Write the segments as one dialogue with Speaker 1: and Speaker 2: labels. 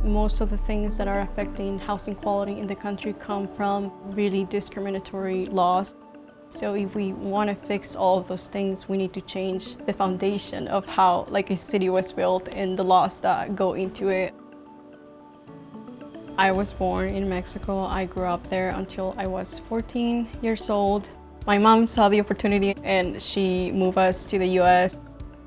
Speaker 1: Most of the things that are affecting housing quality in the country come from really discriminatory laws. So if we want to fix all of those things, we need to change the foundation of how a city was built and the laws that go into it. I was born in Mexico. I grew up there until I was 14 years old. My mom saw the opportunity and she moved us to the US.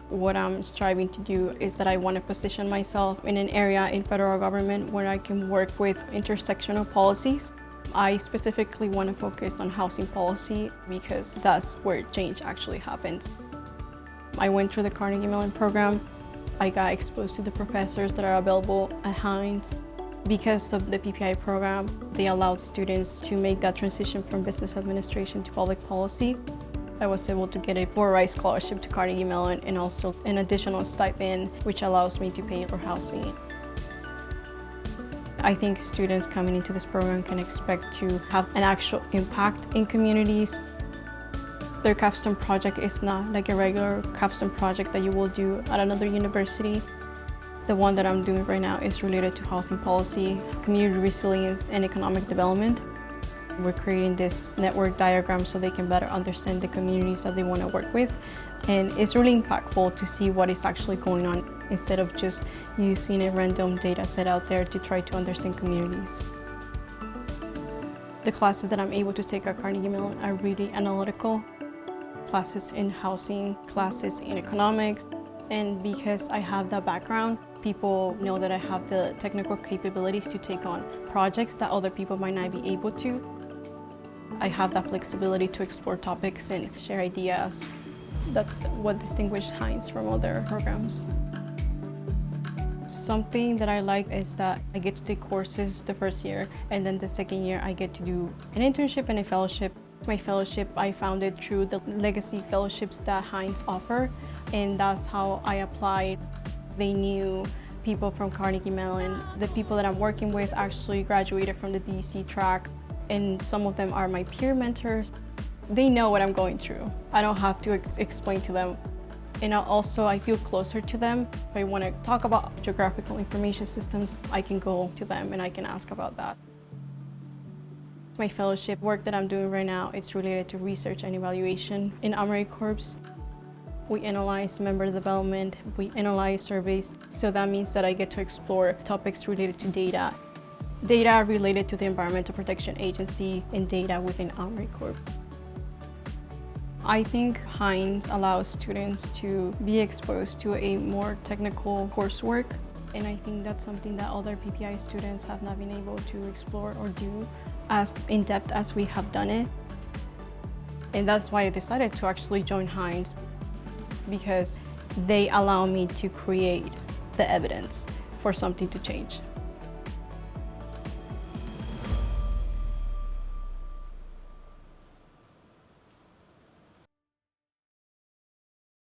Speaker 1: What I'm striving to do is that I want to position myself in an area in federal government where I can work with intersectional policies. I specifically want to focus on housing policy because that's where change actually happens. I went through the Carnegie Mellon program. I got exposed to the professors that are available at Heinz. Because of the PPI program, they allowed students to make that transition from business administration to public policy. I was able to get a full-ride scholarship to Carnegie Mellon and also an additional stipend, which allows me to pay for housing. I think students coming into this program can expect to have an actual impact in communities. Their capstone project is not like a regular capstone project that you will do at another university. The one that I'm doing right now is related to housing policy, community resilience, and economic development. We're creating this network diagram so they can better understand the communities that they want to work with. And it's really impactful to see what is actually going on instead of just using a random data set out there to try to understand communities. The classes that I'm able to take at Carnegie Mellon are really analytical. Classes in housing, classes in economics. And because I have that background, people know that I have the technical capabilities to take on projects that other people might not be able to. I have that flexibility to explore topics and share ideas. That's what distinguishes Heinz from other programs. Something that I like is that I get to take courses the first year, and then the second year I get to do an internship and a fellowship. My fellowship I found it through the legacy fellowships that Heinz offer, and that's how I applied. They knew people from Carnegie Mellon. The people that I'm working with actually graduated from the DC track, and some of them are my peer mentors. They know what I'm going through. I don't have to explain to them. And also, I feel closer to them. If I want to talk about geographical information systems, I can go to them and I can ask about that. My fellowship work that I'm doing right now, it's related to research and evaluation in AmeriCorps. We analyze member development, we analyze surveys, so that means that I get to explore topics related to data. Data related to the Environmental Protection Agency and data within AmeriCorps. I think Heinz allows students to be exposed to a more technical coursework, and I think that's something that other PPI students have not been able to explore or do as in-depth as we have done it. And that's why I decided to actually join Heinz, because they allow me to create the evidence for something to change.